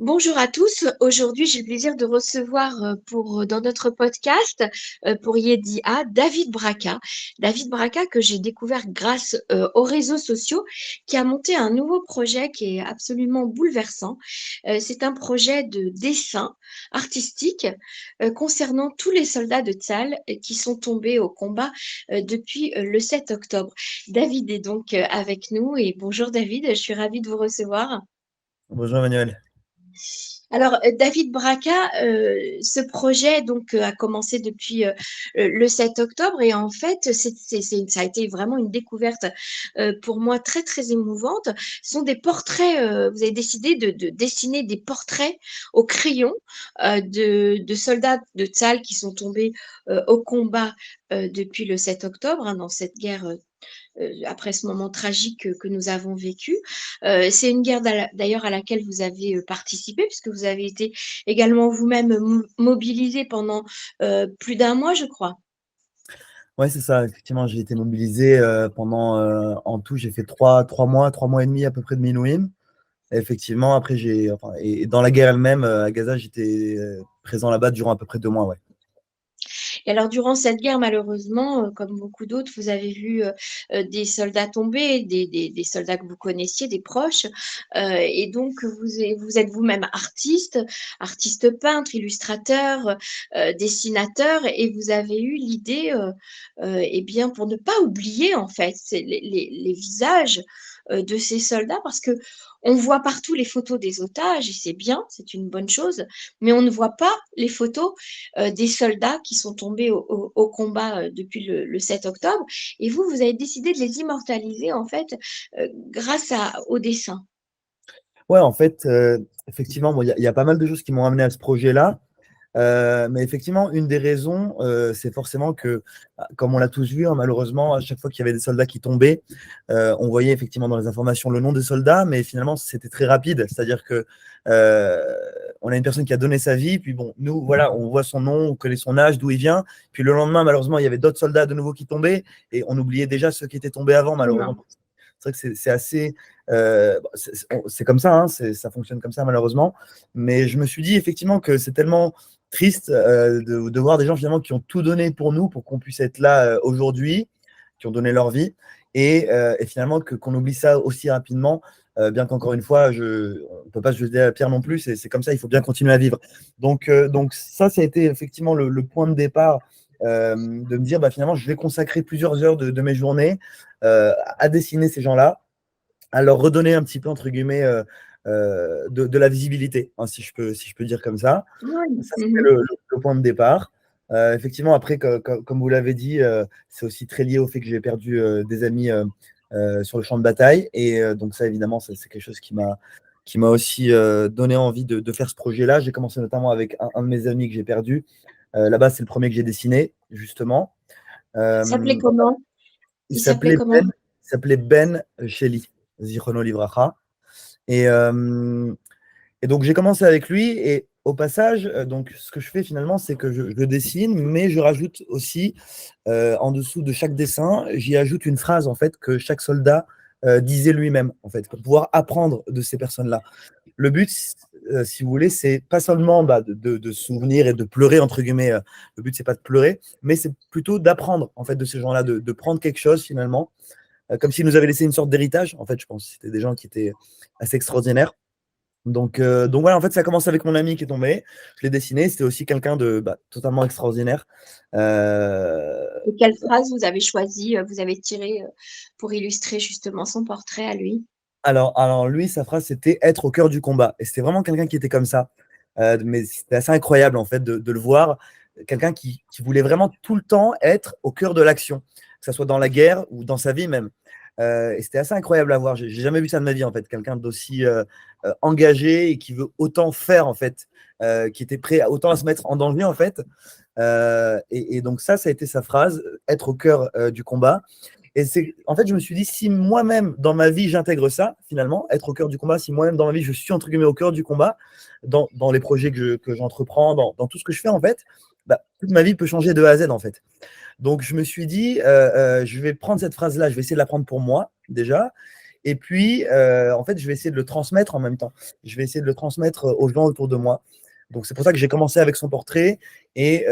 Bonjour à tous. Aujourd'hui, j'ai le plaisir de recevoir dans notre podcast pour Yedia David Braca. David Braca que j'ai découvert grâce aux réseaux sociaux, qui a monté un nouveau projet qui est absolument bouleversant. C'est un projet de dessin artistique concernant tous les soldats de Tsahal qui sont tombés au combat depuis le 7 octobre. David est donc avec nous et bonjour David, je suis ravie de vous recevoir. Bonjour Emmanuel. Alors, David Braca, ce projet a commencé depuis le 7 octobre et en fait, ça a été vraiment une découverte pour moi très, très émouvante. Ce sont des portraits, vous avez décidé de dessiner des portraits au crayon de soldats de Tsahal qui sont tombés au combat depuis le 7 octobre, hein, dans cette guerre après ce moment tragique que nous avons vécu. C'est une guerre d'ailleurs à laquelle vous avez participé, puisque vous avez été également vous-même mobilisé pendant plus d'un mois, je crois. Ouais, c'est ça. Effectivement, j'ai été mobilisé pendant, en tout, j'ai fait trois mois et demi à peu près de Minouim. Et effectivement, après, et dans la guerre elle-même, à Gaza, j'étais présent là-bas durant à peu près 2 mois, ouais. Et alors, durant cette guerre, malheureusement, comme beaucoup d'autres, vous avez vu des soldats tomber, des soldats que vous connaissiez, des proches. Et donc, vous êtes vous-même artiste, artiste peintre, illustrateur, dessinateur, et vous avez eu l'idée, eh bien, pour ne pas oublier, en fait, les visages de ces soldats, parce que on voit partout les photos des otages, et c'est bien, c'est une bonne chose, mais on ne voit pas les photos des soldats qui sont tombés au combat depuis le 7 octobre. Et vous avez décidé de les immortaliser, en fait, au dessin. Ouais, en fait, effectivement, bon, il y a pas mal de choses qui m'ont amené à ce projet-là. Mais effectivement, une des raisons, c'est forcément que, comme on l'a tous vu, hein, malheureusement, à chaque fois qu'il y avait des soldats qui tombaient, on voyait effectivement dans les informations le nom des soldats, mais finalement, c'était très rapide. C'est-à-dire que on a une personne qui a donné sa vie, puis bon, nous, voilà, on voit son nom, on connaît son âge, d'où il vient. Puis le lendemain, malheureusement, il y avait d'autres soldats de nouveau qui tombaient, et on oubliait déjà ceux qui étaient tombés avant, malheureusement. Non. C'est vrai que c'est assez. Bon, c'est comme ça, hein, ça fonctionne comme ça, malheureusement. Mais je me suis dit effectivement que c'est tellement triste de voir des gens finalement qui ont tout donné pour nous, pour qu'on puisse être là aujourd'hui, qui ont donné leur vie, et finalement qu'on oublie ça aussi rapidement, bien qu'encore une fois, on ne peut pas se jeter la pierre non plus, c'est comme ça, il faut bien continuer à vivre. Donc ça a été effectivement le point de départ, de me dire, bah, finalement, je vais consacrer plusieurs heures de mes journées à dessiner ces gens-là, à leur redonner un petit peu, entre guillemets, de la visibilité, hein, si je peux dire comme ça. Oui. Ça, c'était Mhm. le point de départ. Effectivement, après, comme vous l'avez dit, c'est aussi très lié au fait que j'ai perdu des amis sur le champ de bataille. Et donc ça, évidemment, c'est quelque chose qui m'a aussi donné envie de faire ce projet-là. J'ai commencé notamment avec un de mes amis que j'ai perdu. Là-bas, c'est le premier que j'ai dessiné, justement. Il s'appelait Euh, comment? il Il s'appelait s'appelait comment? Ben, il s'appelait Ben Shelley, Zichrono Livracha. Et, euh, et donc, j'ai commencé avec lui. Et au passage, donc, ce que je fais finalement, c'est que je dessine, mais je rajoute aussi, en dessous de chaque dessin, j'y ajoute une phrase en fait que chaque soldat disait lui-même, en fait, pour pouvoir apprendre de ces personnes-là. Le but, si vous voulez, c'est pas seulement bah, de se souvenir et de pleurer, entre guillemets. Le but, c'est pas de pleurer, mais c'est plutôt d'apprendre en fait de ces gens-là, de prendre quelque chose finalement, comme s'ils nous avaient laissé une sorte d'héritage. En fait, je pense que c'était des gens qui étaient assez extraordinaires. Donc voilà, en fait, ça a commencé avec mon ami qui est tombé. Je l'ai dessiné. C'était aussi quelqu'un de totalement extraordinaire. Euh, Et quelle phrase vous avez choisi, vous avez tiré pour illustrer justement son portrait à lui? alors lui, sa phrase, c'était être au cœur du combat. Et c'était vraiment quelqu'un qui était comme ça. Mais c'était assez incroyable, en fait, de le voir. Quelqu'un qui voulait vraiment tout le temps être au cœur de l'action, que ce soit dans la guerre ou dans sa vie même. Et c'était assez incroyable à voir. J'ai jamais vu ça de ma vie, en fait. Quelqu'un d'aussi engagé et qui veut autant faire, en fait, qui était prêt autant à se mettre en danger, en fait. Et donc ça a été sa phrase, être au cœur du combat. Et en fait, je me suis dit, si moi-même, dans ma vie, j'intègre ça, finalement, être au cœur du combat, si moi-même, dans ma vie, je suis, entre guillemets, au cœur du combat, dans les projets que j'entreprends, dans tout ce que je fais, en fait, bah, toute ma vie peut changer de A à Z, en fait. Donc, je me suis dit, je vais prendre cette phrase-là, je vais essayer de la prendre pour moi, déjà. Et puis, en fait, je vais essayer de le transmettre en même temps. Je vais essayer de le transmettre aux gens autour de moi. Donc, c'est pour ça que j'ai commencé avec son portrait et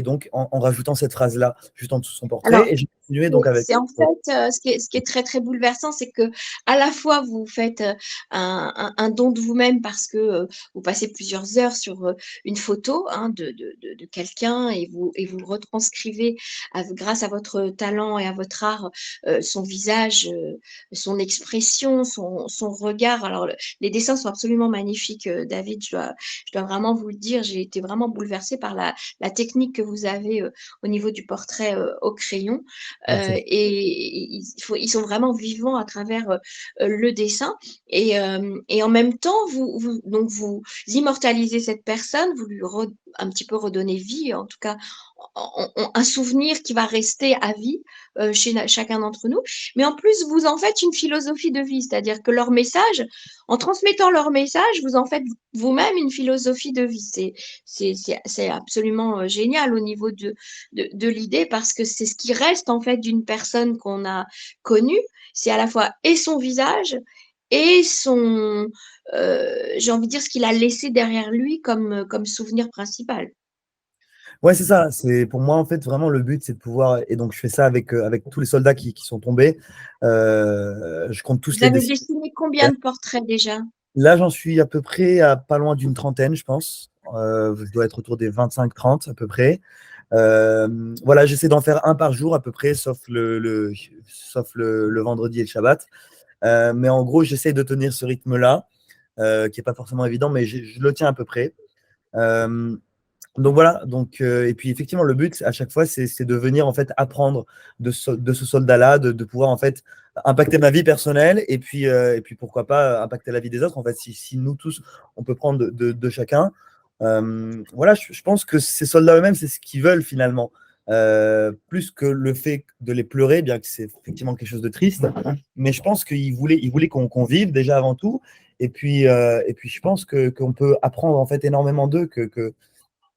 donc en rajoutant cette phrase-là juste en dessous de son Alors, portrait. Et j'ai continué donc avec. c'est en fait ce qui est très très bouleversant, c'est que à la fois vous faites un don de vous-même parce que vous passez plusieurs heures sur une photo hein, de quelqu'un et vous le retranscrivez grâce à votre talent et à votre art, son visage, son expression, son regard. Alors, les dessins sont absolument magnifiques, David, je dois vraiment vous le dire, j'ai été vraiment bouleversée par la technique que vous avez au niveau du portrait au crayon. Merci. Et ils sont vraiment vivants à travers le dessin. Et en même temps, donc vous immortalisez cette personne, vous lui un petit peu redonnez vie, en tout cas un souvenir qui va rester à vie chez chacun d'entre nous. Mais en plus, vous en faites une philosophie de vie, c'est-à-dire que leur message, en transmettant leur message, vous en faites vous-même une philosophie de vie. C'est absolument génial au niveau de l'idée parce que c'est ce qui reste en fait d'une personne qu'on a connue. C'est à la fois et son visage et j'ai envie de dire, ce qu'il a laissé derrière lui comme souvenir principal. Ouais, c'est ça. C'est pour moi en fait vraiment le but, c'est de pouvoir. Et donc je fais ça avec tous les soldats qui sont tombés. Je compte tous Vous les avez dessiner. dessiné combien de portraits déjà? Là, j'en suis à peu près à pas loin d'une trentaine, je pense. Je dois être autour des 25-30 à peu près. Voilà, j'essaie d'en faire un par jour à peu près, sauf le vendredi et le Shabbat. Mais en gros, j'essaie de tenir ce rythme-là, qui n'est pas forcément évident, mais je le tiens à peu près. Euh, donc voilà, et puis effectivement, le but à chaque fois, c'est de venir en fait apprendre de ce soldat-là, de pouvoir en fait impacter ma vie personnelle et puis pourquoi pas impacter la vie des autres. En fait, si nous tous, on peut prendre de chacun. Voilà, je pense que ces soldats eux-mêmes, c'est ce qu'ils veulent finalement. Plus que le fait de les pleurer, bien que c'est effectivement quelque chose de triste, mais je pense ils voulaient qu'on vive déjà avant tout. Et puis je pense qu'on peut apprendre en fait énormément d'eux, que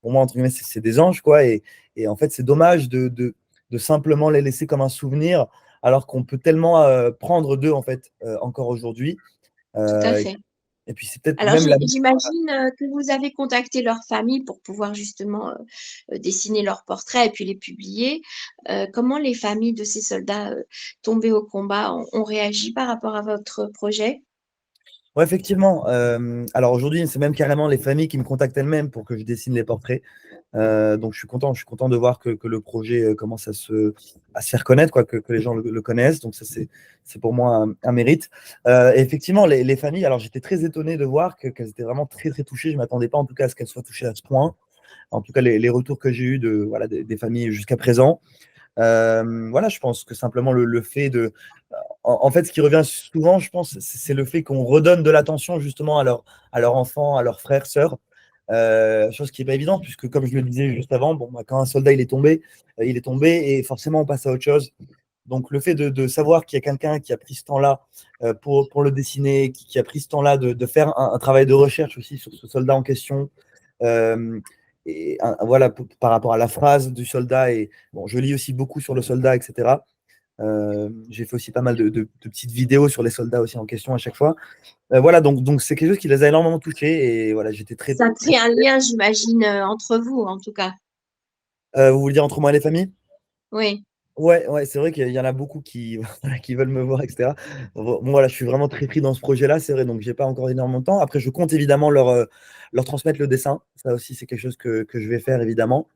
pour moi, entre guillemets, c'est des anges, quoi. Et en fait, c'est dommage de simplement les laisser comme un souvenir, alors qu'on peut tellement prendre d'eux, en fait, encore aujourd'hui. Tout à Euh, fait. et puis, c'est peut-être Alors, même la. j'imagine que vous avez contacté leur famille pour pouvoir justement dessiner leurs portraits et puis les publier. Comment les familles de ces soldats tombés au combat ont réagi par rapport à votre projet? Ouais, effectivement. Alors aujourd'hui, c'est même carrément les familles qui me contactent elles-mêmes pour que je dessine les portraits. Donc je suis content de voir que le projet commence à se faire connaître, quoi, que les gens le connaissent. Donc ça, c'est pour moi un mérite. Et effectivement, les familles, alors j'étais très étonné de voir qu'elles étaient vraiment très, très touchées. Je ne m'attendais pas en tout cas à ce qu'elles soient touchées à ce point. En tout cas, les retours que j'ai eus voilà, des familles jusqu'à présent. Voilà, je pense que simplement le fait de. En fait, ce qui revient souvent, je pense, c'est le fait qu'on redonne de l'attention justement à leurs enfants, à leurs frères, sœurs. Chose qui n'est pas évidente, puisque comme je le disais juste avant, bon, bah, quand un soldat il est tombé et forcément on passe à autre chose. Donc le fait de savoir qu'il y a quelqu'un qui a pris ce temps-là pour le dessiner, qui a pris ce temps-là de faire un travail de recherche aussi sur ce soldat en question, euh, voilà, par rapport à la phrase du soldat, et bon, je lis aussi beaucoup sur le soldat, etc. J'ai fait aussi pas mal de petites vidéos sur les soldats aussi en question à chaque fois. Voilà, donc c'est quelque chose qui les a énormément touchés et voilà, j'étais très, Ça très. crée un lien, j'imagine, entre vous, en tout cas. Vous voulez dire entre moi et les familles? Oui, Ouais, ouais, c'est vrai qu'il y en a beaucoup qui, voilà, qui veulent me voir, etc. Bon, voilà, je suis vraiment très pris dans ce projet-là, c'est vrai, donc j'ai pas encore énormément de temps. Après, je compte évidemment leur transmettre le dessin. Ça aussi, c'est quelque chose que je vais faire évidemment,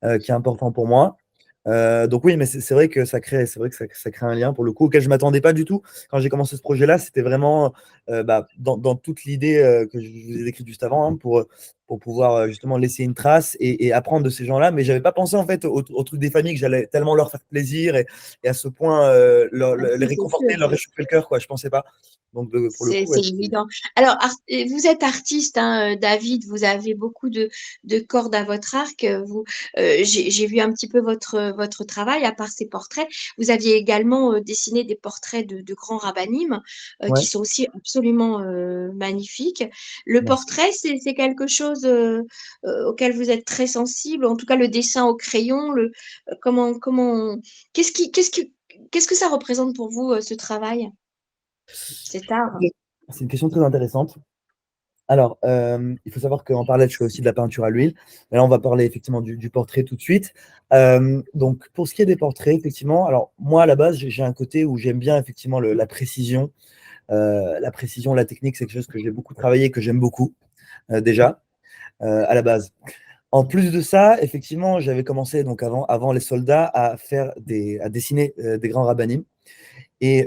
qui est important pour moi. Donc oui, mais c'est vrai que c'est vrai que ça crée un lien pour le coup auquel je m'attendais pas du tout. Quand j'ai commencé ce projet-là, c'était vraiment bah, dans toute l'idée que je vous ai décrite juste avant, hein, pour pouvoir justement laisser une trace et apprendre de ces gens-là. Mais j'avais pas pensé en fait au truc des familles, que j'allais tellement leur faire plaisir et à ce point ah, les si, c'est réconforter, sûr. leur réchauffer le cœur, quoi. Je pensais pas. Donc pour le coup, C'est ouais, évident. Alors, vous êtes artiste, hein, David, vous avez beaucoup de cordes à votre arc. J'ai vu un petit peu votre travail, à part ces portraits. Vous aviez également dessiné des portraits de grands rabbinimes qui ouais, sont aussi absolument magnifiques. Le merci. portrait, c'est quelque chose auquel vous êtes très sensible, en tout cas le dessin au crayon, comment, qu'est-ce que ça représente pour vous, ce travail? C'est tard. C'est une question très intéressante. Alors, il faut savoir qu'en parallèle, je fais aussi de la peinture à l'huile. Et là, on va parler effectivement du portrait tout de suite. Donc, pour ce qui est des portraits, effectivement, alors moi, à la base, j'ai un côté où j'aime bien effectivement la précision. La précision, la technique, c'est quelque chose que j'ai beaucoup travaillé, que j'aime beaucoup déjà, à la base. En plus de ça, effectivement, j'avais commencé donc avant les soldats à dessiner des grands rabbinim. Et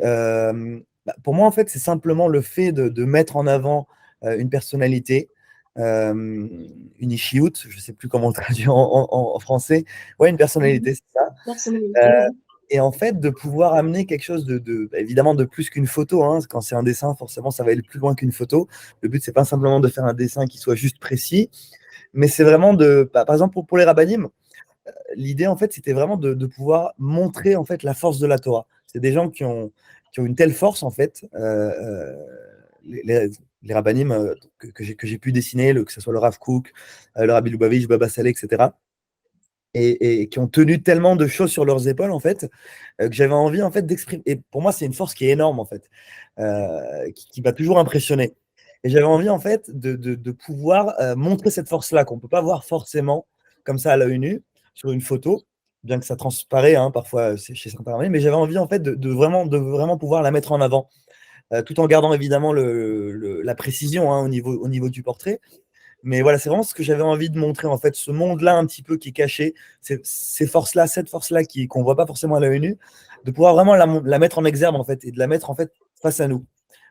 pour moi, en fait, c'est simplement le fait de mettre en avant une personnalité, une ishiout, je ne sais plus comment on le traduit en français. Ouais, une Mhm. personnalité, c'est ça. Euh, Personnalité, oui. et en fait, de pouvoir amener quelque chose évidemment, de plus qu'une photo, hein. Quand c'est un dessin, forcément, ça va aller plus loin qu'une photo. Le but, c'est pas simplement de faire un dessin qui soit juste précis, mais c'est vraiment par exemple, pour les rabbinim, l'idée, en fait, c'était vraiment de pouvoir montrer, en fait, la force de la Torah. C'est des gens qui ont une telle force, en fait, les, les, les rabbinim que j'ai pu dessiner, que ce soit le Rav Kook, le Rabbi Lubavitch, Baba Saleh, etc., et qui ont tenu tellement de choses sur leurs épaules, en fait, que j'avais envie, en fait, d'exprimer. Et pour moi, c'est une force qui est énorme, en fait, qui m'a toujours impressionné. Et j'avais envie, en fait, de pouvoir montrer cette force-là, qu'on ne peut pas voir forcément comme ça à l'œil nu sur une photo, bien que ça transparaît hein, parfois chez certains amis, mais j'avais envie, en fait, de vraiment pouvoir la mettre en avant, tout en gardant évidemment la précision hein, au niveau du portrait. Mais voilà, c'est vraiment ce que j'avais envie de montrer, en fait, ce monde-là un petit peu qui est caché, ces forces-là, cette force-là qu'on ne voit pas forcément à l'œil nu, de pouvoir vraiment la mettre en exergue, en fait, et de la mettre, en fait, face à nous.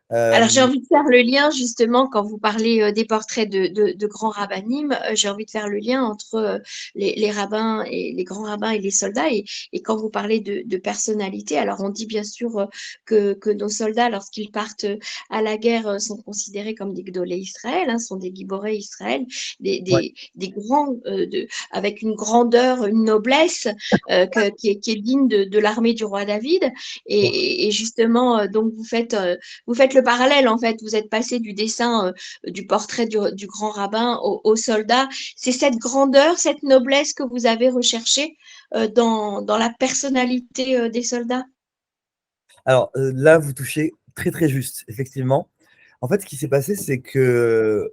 Alors, j'ai Euh, envie de faire le lien, justement, quand vous parlez des portraits de grands rabbinim, j'ai envie de faire le lien entre les rabbins et les grands rabbins et les soldats. Et quand vous parlez de personnalité, alors on dit bien sûr que nos soldats, lorsqu'ils partent à la guerre, sont considérés comme des Gdolé Israël, hein, sont des Giboré Israël, ouais, des grands, avec une grandeur, une noblesse qui est digne de l'armée du roi David. Et justement, donc vous faites le parallèle, en fait. Vous êtes passé du dessin du portrait du grand rabbin au soldat. C'est cette grandeur, cette noblesse que vous avez recherchée dans la personnalité des soldats. alors là, vous touchez très très juste, effectivement. En fait, ce qui s'est passé, c'est que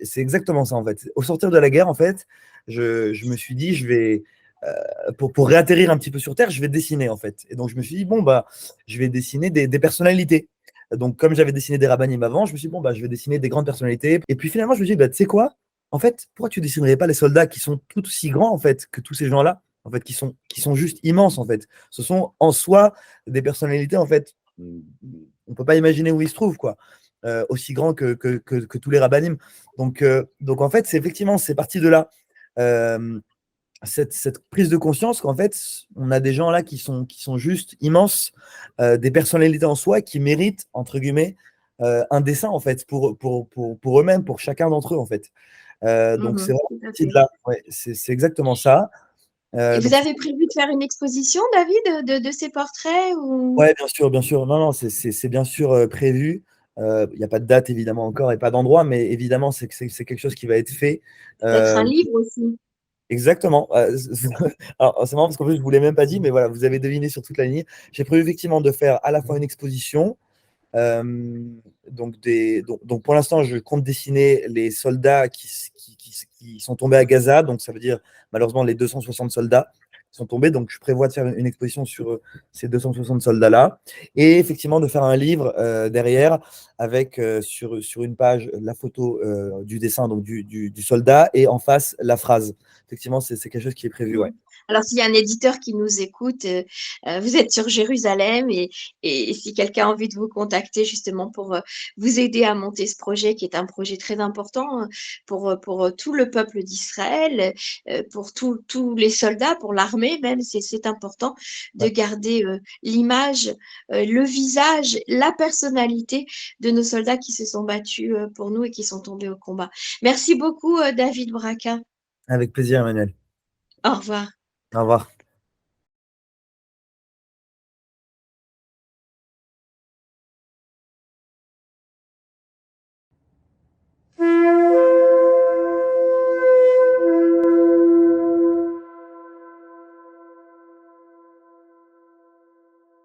c'est exactement ça en fait. Au sortir de la guerre, en fait, je me suis dit, je vais pour réatterrir un petit peu sur Terre, je vais dessiner en fait. Et donc je me suis dit, bon bah, je vais dessiner des personnalités. Donc comme j'avais dessiné des rabbinim avant, je me suis dit, bon bah, je vais dessiner des grandes personnalités. Et puis finalement, je me suis dit, bah, tu sais quoi? En fait, pourquoi tu dessinerais pas les soldats qui sont tout aussi grands en fait que tous ces gens-là, en fait, qui sont juste immenses en fait. Ce sont en soi des personnalités en fait. On peut pas imaginer où ils se trouvent quoi. Aussi grands que tous les rabbinim. Donc en fait, c'est parti de là. Euh, cette prise de conscience qu'en fait, on a des gens là qui sont juste immenses, des personnalités en soi qui méritent, entre guillemets, un dessin en fait, pour eux-mêmes, pour chacun d'entre eux en fait. Donc c'est Mhm, vraiment tout à parti de fait. là. Ouais, c'est exactement ça. Et vous Donc avez prévu de faire une exposition, David, de ces portraits ou ouais, bien sûr, bien sûr. Non, non, c'est bien sûr prévu. Il n'y a pas de date évidemment encore et pas d'endroit, mais évidemment c'est quelque chose qui va être fait. peut-être un Euh, livre aussi? Exactement. Alors, c'est marrant parce qu'en plus, je ne vous l'ai même pas dit, mais voilà, vous avez deviné sur toute la ligne. J'ai prévu effectivement de faire à la fois une exposition. euh, donc, pour l'instant, je compte dessiner les soldats qui sont tombés à Gaza. Donc, ça veut dire malheureusement les 260 soldats qui sont tombés. Donc, je prévois de faire une exposition sur ces 260 soldats-là. Et effectivement, de faire un livre derrière avec sur une page la photo du dessin donc du soldat et en face la phrase. Effectivement, c'est quelque chose qui est prévu. Ouais. Mm. Alors, s'il y a un éditeur qui nous écoute, vous êtes sur Jérusalem et si quelqu'un a envie de vous contacter justement pour vous aider à monter ce projet, qui est un projet très important pour tout le peuple d'Israël, pour tous les soldats, pour l'armée même, c'est important de Ouais. garder l'image, le visage, la personnalité de nos soldats qui se sont battus pour nous et qui sont tombés au combat. Merci beaucoup, David Braca. Avec plaisir, Emmanuel. Au revoir. Au revoir.